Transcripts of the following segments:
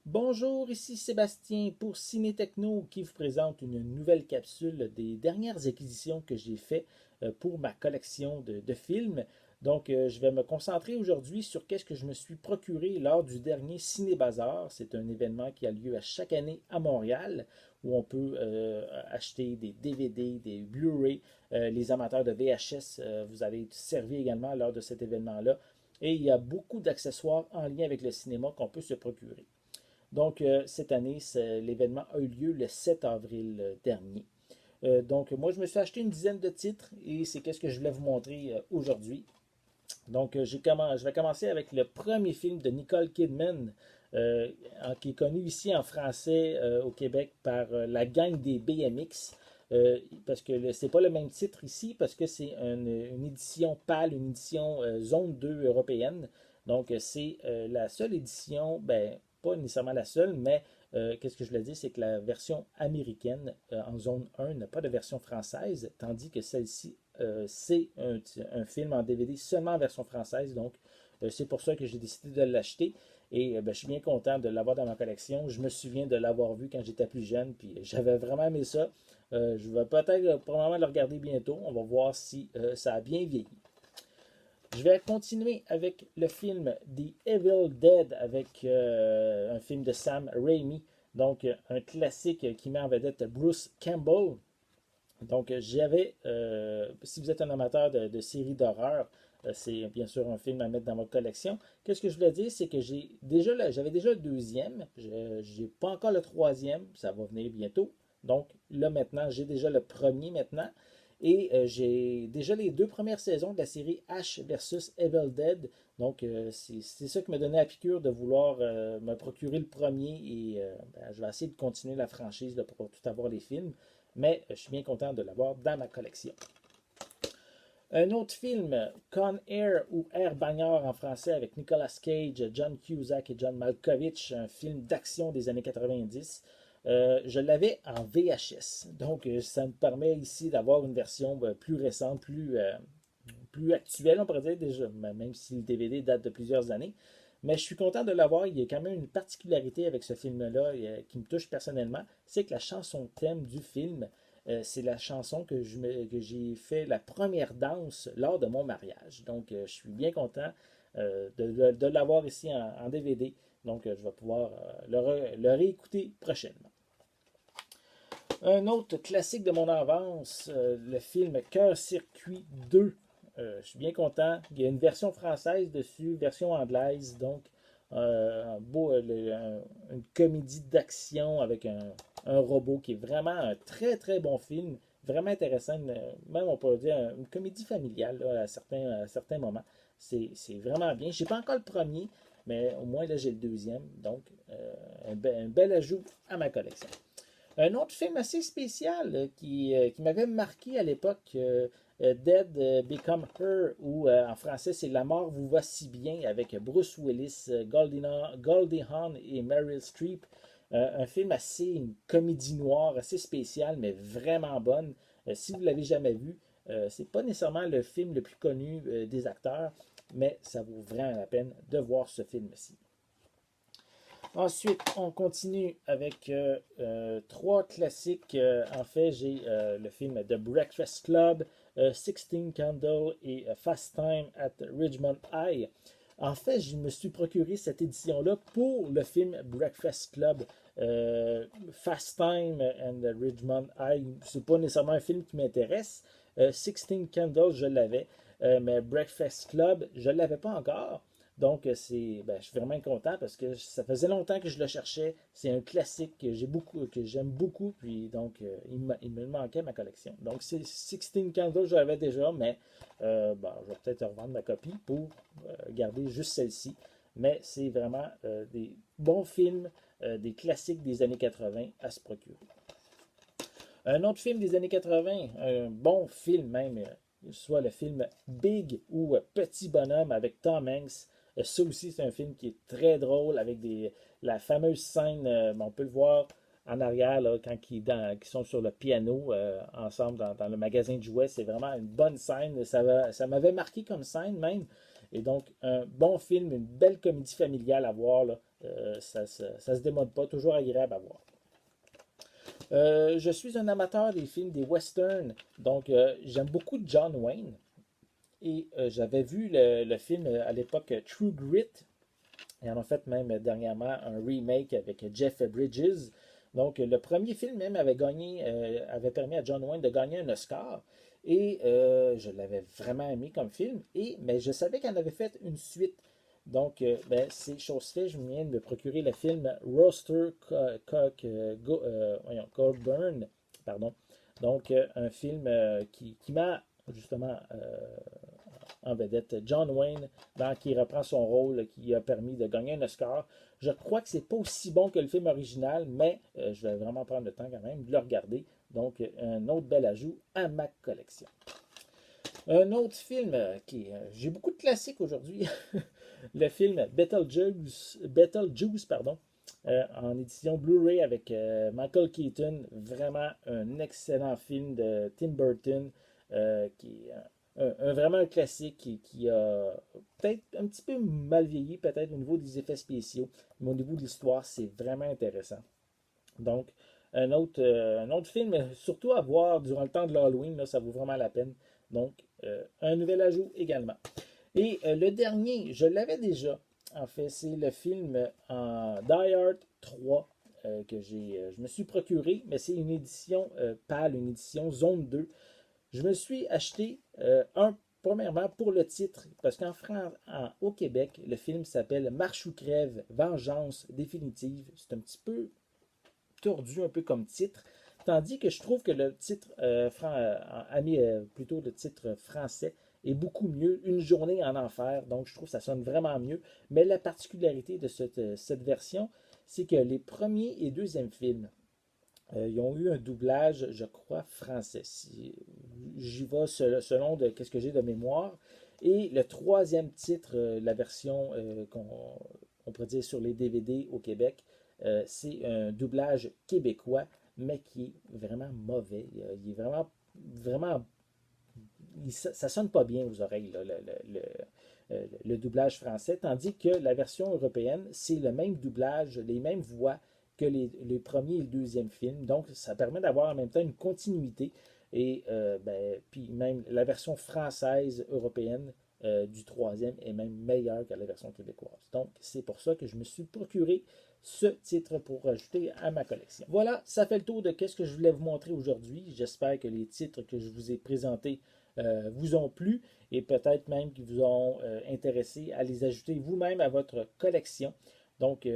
Bonjour, ici Sébastien pour Ciné Techno qui vous présente une nouvelle capsule des dernières acquisitions que j'ai faites pour ma collection de films. Donc, je vais me concentrer aujourd'hui sur qu'est-ce que je me suis procuré lors du dernier Ciné Bazar. C'est un événement qui a lieu à chaque année à Montréal où on peut acheter des DVD, des Blu-ray. Les amateurs de VHS, vous allez être servis également lors de cet événement-là. Et il y a beaucoup d'accessoires en lien avec le cinéma qu'on peut se procurer. Donc, cette année, l'événement a eu lieu le 7 avril dernier. Donc, moi, je me suis acheté une dizaine de titres et c'est ce que je voulais vous montrer aujourd'hui. Donc, je vais commencer avec le premier film de Nicole Kidman, qui est connu ici en français au Québec par La gang des BMX. Parce que c'est pas le même titre ici, parce que c'est une édition pâle, une édition zone 2 européenne. Donc, c'est la seule édition, ben, pas nécessairement la seule, mais qu'est-ce que je voulais dire, c'est que la version américaine en zone 1 n'a pas de version française, tandis que celle-ci, c'est un film en DVD seulement en version française. Donc, c'est pour ça que j'ai décidé de l'acheter. Et ben, je suis bien content de l'avoir dans ma collection. Je me souviens de l'avoir vu quand j'étais plus jeune, puis j'avais vraiment aimé ça. Je vais peut-être probablement le regarder bientôt. On va voir si ça a bien vieilli. Je vais continuer avec le film The Evil Dead, avec un film de Sam Raimi. Donc, un classique qui met en vedette Bruce Campbell. Donc, si vous êtes un amateur de séries d'horreur, c'est bien sûr un film à mettre dans votre collection. Qu'est-ce que je voulais dire, c'est que j'avais déjà le deuxième, je n'ai pas encore le troisième, ça va venir bientôt. Donc là maintenant, j'ai déjà le premier maintenant. Et j'ai déjà les deux premières saisons de la série Ash versus Evil Dead. Donc c'est ça qui m'a donné la piqûre de vouloir me procurer le premier. Et ben, je vais essayer de continuer la franchise là, pour tout avoir les films. Mais je suis bien content de l'avoir dans ma collection. Un autre film, Con Air ou Air Bagnard en français avec Nicolas Cage, John Cusack et John Malkovich, un film d'action des années 90. Je l'avais en VHS, donc ça me permet ici d'avoir une version plus récente, plus actuelle, on pourrait dire déjà, même si le DVD date de plusieurs années. Mais je suis content de l'avoir. Il y a quand même une particularité avec ce film-là qui me touche personnellement, c'est que la chanson thème du film, c'est la chanson que j'ai fait la première danse lors de mon mariage. Donc, je suis bien content de l'avoir ici en DVD. Donc, je vais pouvoir le réécouter prochainement. Un autre classique de mon enfance, le film Cœur-Circuit 2. Je suis bien content. Il y a une version française dessus, version anglaise. Donc, une comédie d'action avec un robot qui est vraiment un très très bon film. Vraiment intéressant. Même on peut dire une comédie familiale là, à certains moments. C'est vraiment bien. Je n'ai pas encore le premier, mais au moins là j'ai le deuxième. Donc, un bel ajout à ma collection. Un autre film assez spécial qui m'avait marqué à l'époque, Dead Become Her, ou en français c'est La mort vous va si bien, avec Bruce Willis, Goldie Hawn et Meryl Streep. Un film une comédie noire assez spéciale, mais vraiment bonne. Si vous ne l'avez jamais vu, c'est pas nécessairement le film le plus connu des acteurs, mais ça vaut vraiment la peine de voir ce film-ci. Ensuite, on continue avec trois classiques. En fait, j'ai le film The Breakfast Club, 16 Candles et Fast Time at Ridgemont High. En fait, je me suis procuré cette édition-là pour le film Breakfast Club. Fast Time and Ridgemont High, c'est pas nécessairement un film qui m'intéresse. 16 Candles, je l'avais. Mais Breakfast Club, je ne l'avais pas encore. Donc, je suis vraiment content parce que ça faisait longtemps que je le cherchais. C'est un classique que j'aime beaucoup. Puis, donc, il me manquait à ma collection. Donc, c'est 16 Candles, je l'avais déjà, mais je vais peut-être revendre ma copie pour garder juste celle-ci. Mais c'est vraiment des bons films, des classiques des années 80 à se procurer. Un autre film des années 80, un bon film même, soit le film Big ou Petit Bonhomme avec Tom Hanks. Ça aussi, c'est un film qui est très drôle avec la fameuse scène, on peut le voir en arrière là, quand ils sont sur le piano ensemble dans le magasin de jouets. C'est vraiment une bonne scène. Ça m'avait marqué comme scène même. Et donc, un bon film, une belle comédie familiale à voir, là, ça se démode pas, toujours agréable à voir. Je suis un amateur des films, des westerns, donc j'aime beaucoup John Wayne. Et j'avais vu le film à l'époque True Grit. Ils en ont fait même dernièrement un remake avec Jeff Bridges. Donc le premier film même avait permis à John Wayne de gagner un Oscar. Et je l'avais vraiment aimé comme film. Mais je savais qu'il en avait fait une suite. Donc, c'est chose faite. Je viens de me procurer le film Roaster Cockburn. Pardon. Donc, un film qui m'a justement en vedette John Wayne, qui reprend son rôle, qui a permis de gagner un Oscar. Je crois que c'est pas aussi bon que le film original, mais je vais vraiment prendre le temps quand même de le regarder. Donc, un autre bel ajout à ma collection. Un autre film j'ai beaucoup de classiques aujourd'hui. Le film Beetlejuice pardon, en édition Blu-ray avec Michael Keaton. Vraiment un excellent film de Tim Burton qui est vraiment un classique qui a peut-être un petit peu mal vieilli, peut-être au niveau des effets spéciaux, mais au niveau de l'histoire, c'est vraiment intéressant. Donc, un autre film, surtout à voir durant le temps de l'Halloween, là, ça vaut vraiment la peine. Donc, un nouvel ajout également. Et le dernier, je l'avais déjà. En fait, c'est le film en Die Hard 3 je me suis procuré, mais c'est une édition pâle, une édition Zone 2. Je me suis acheté premièrement pour le titre, parce qu'en France, au Québec, le film s'appelle Marche ou crève, Vengeance définitive. C'est un petit peu tordu, un peu comme titre. Tandis que je trouve que le titre, plutôt le titre français, est beaucoup mieux. Une journée en enfer. Donc, je trouve que ça sonne vraiment mieux. Mais la particularité de cette version, c'est que les premiers et deuxièmes films, ils ont eu un doublage, je crois, français. Si j'y vais selon de ce que j'ai de mémoire. Et le troisième titre, la version qu'on pourrait dire sur les DVD au Québec, c'est un doublage québécois, mais qui est vraiment mauvais. Il est vraiment, vraiment, ça sonne pas bien aux oreilles, là, le doublage français, tandis que la version européenne, c'est le même doublage, les mêmes voix que les premiers et le deuxième film. Donc, ça permet d'avoir en même temps une continuité. Et puis même la version française européenne du troisième est même meilleure que la version québécoise. Donc, c'est pour ça que je me suis procuré ce titre pour rajouter à ma collection. Voilà, ça fait le tour de ce que je voulais vous montrer aujourd'hui. J'espère que les titres que je vous ai présentés vous ont plu et peut-être même qui vous ont intéressé à les ajouter vous-même à votre collection. Donc,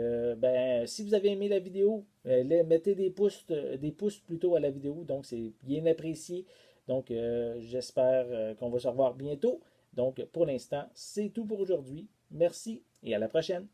si vous avez aimé la vidéo, mettez des pouces plutôt à la vidéo. Donc, c'est bien apprécié. Donc, j'espère qu'on va se revoir bientôt. Donc, pour l'instant, c'est tout pour aujourd'hui. Merci et à la prochaine.